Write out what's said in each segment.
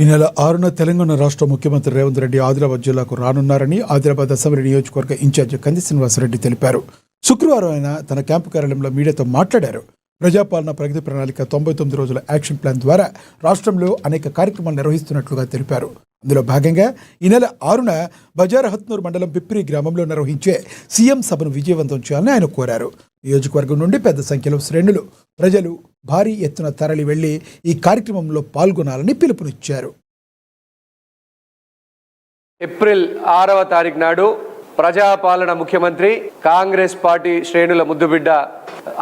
ఈ నెల 6న తెలంగాణ రాష్ట్ర ముఖ్యమంత్రి రేవంత్ రెడ్డి ఆదిలాబాద్ జిల్లాకు రానున్నారని ఆదిలాబాద్ అసెంబ్లీ నియోజకవర్గ ఇన్ఛార్జి కంది శ్రీనివాసరెడ్డి తెలిపారు. శుక్రవారం ఆయన తన క్యాంపు కార్యాలయంలో మీడియాతో మాట్లాడారు. ప్రజాపాలన ప్రగతి ప్రణాళిక 99 రోజుల యాక్షన్ ప్లాన్ ద్వారా రాష్ట్రంలో అనేక కార్యక్రమాలు నిర్వహిస్తున్నట్లుగా తెలిపారు. అందులో భాగంగా ఈ నెల 6న బజారహత్నూర్ మండలం పిప్రి గ్రామంలో నిర్వహించే సీఎం సభను విజయవంతం చేయాలని ఆయన కోరారు. నియోజకవర్గం నుండి పెద్ద సంఖ్యలో శ్రేణులు ప్రజలు భారీ ఎత్తున తరలి వెళ్లి ఈ కార్యక్రమంలో పాల్గొనాలని పిలుపునిచ్చారు. ఏప్రిల్ 6వ తారీఖు నాడు ప్రజాపాలన ముఖ్యమంత్రి కాంగ్రెస్ పార్టీ శ్రేణుల ముద్దుబిడ్డ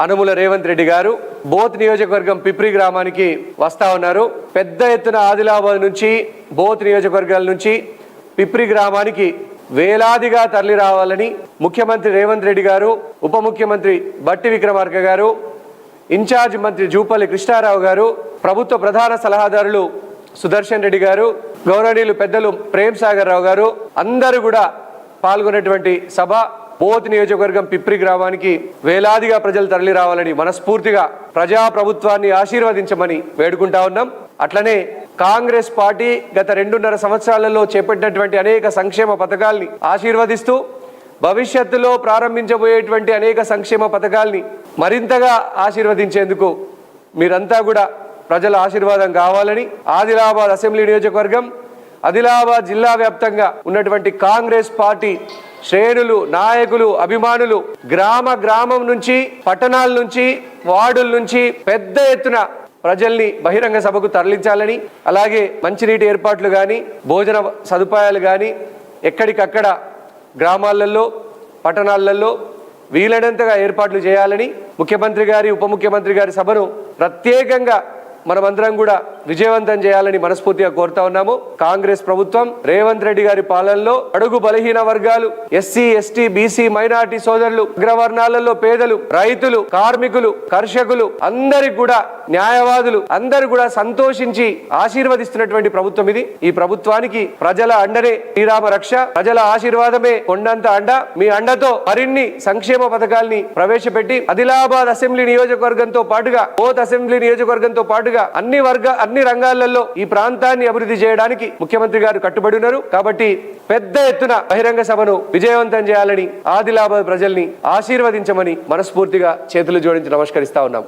అనుముల రేవంత్ రెడ్డి గారు బోత్ నియోజకవర్గం పిప్రి గ్రామానికి వస్తా ఉన్నారు. పెద్ద ఎత్తున ఆదిలాబాద్ నుంచి బోత్ నియోజకవర్గాల నుంచి పిప్రి గ్రామానికి వేలాదిగా తరలి రావాలని ముఖ్యమంత్రి రేవంత్ రెడ్డి గారు, ఉప ముఖ్యమంత్రి బట్టి విక్రమార్క గారు, ఇన్ఛార్జ్ మంత్రి జూపల్లి కృష్ణారావు గారు, ప్రభుత్వ ప్రధాన సలహాదారులు సుదర్శన్ రెడ్డి గారు, గౌరవనీయులు పెద్దలు ప్రేమ్ సాగర్ రావు గారు అందరూ కూడా పాల్గొనేటువంటి సభ బోత్ నియోజకవర్గం పిప్రి గ్రామానికి వేలాదిగా ప్రజలు తరలి రావాలని మనస్ఫూర్తిగా ప్రజా ప్రభుత్వాన్ని ఆశీర్వదించమని వేడుకుంటా ఉన్నాం. అట్లనే కాంగ్రెస్ పార్టీ గత 2.5 సంవత్సరాలలో చేపట్టినటువంటి అనేక సంక్షేమ పథకాల్ని ఆశీర్వదిస్తూ భవిష్యత్తులో ప్రారంభించబోయేటువంటి అనేక సంక్షేమ పథకాల్ని మరింతగా ఆశీర్వదించేందుకు మీరంతా కూడా ప్రజల ఆశీర్వాదం కావాలని ఆదిలాబాద్ అసెంబ్లీ నియోజకవర్గం, ఆదిలాబాద్ జిల్లా వ్యాప్తంగా ఉన్నటువంటి కాంగ్రెస్ పార్టీ శ్రేణులు, నాయకులు, అభిమానులు గ్రామం నుంచి, పట్టణాల నుంచి, వార్డుల నుంచి పెద్ద ఎత్తున ప్రజల్ని బహిరంగ సభకు తరలించాలని, అలాగే మంచినీటి ఏర్పాట్లు కానీ, భోజన సదుపాయాలు కానీ ఎక్కడికక్కడ గ్రామాలలో, పట్టణాలలో వీలైనంతగా ఏర్పాట్లు చేయాలని ముఖ్యమంత్రి గారి, ఉప ముఖ్యమంత్రి గారి సభను ప్రత్యేకంగా మనమందరం కూడా విజయవంతం చేయాలని మనస్ఫూర్తిగా కోరుతా ఉన్నాము. కాంగ్రెస్ ప్రభుత్వం రేవంత్ రెడ్డి గారి పాలనలో అడుగు బలహీన వర్గాలు, ఎస్సీ, ఎస్టీ, బీసీ, మైనార్టీ సోదరులు, అగ్రవర్ణాలలో పేదలు, రైతులు, కార్మికులు, కర్షకులు అందరికి కూడా, న్యాయవాదులు అందరూ కూడా సంతోషించి ఆశీర్వదిస్తున్నటువంటి ప్రభుత్వం ఇది. ఈ ప్రభుత్వానికి ప్రజల అండనే శ్రీరామ రక్ష, ప్రజల ఆశీర్వాదమే కొండంత అండ. మీ అండతో మరిన్ని సంక్షేమ పథకాల్ని ప్రవేశపెట్టి ఆదిలాబాద్ అసెంబ్లీ నియోజకవర్గంతో పాటుగా బోత్ అసెంబ్లీ నియోజకవర్గంతో పాటుగా అన్ని రంగాలలో ఈ ప్రాంతాన్ని అభివృద్ధి చేయడానికి ముఖ్యమంత్రి గారు కట్టుబడి ఉన్నారు. కాబట్టి పెద్ద ఎత్తున బహిరంగ సభను విజయవంతం చేయాలని ఆదిలాబాద్ ప్రజల్ని ఆశీర్వదించమని మనస్ఫూర్తిగా చేతులు జోడించి నమస్కరిస్తా ఉన్నాం.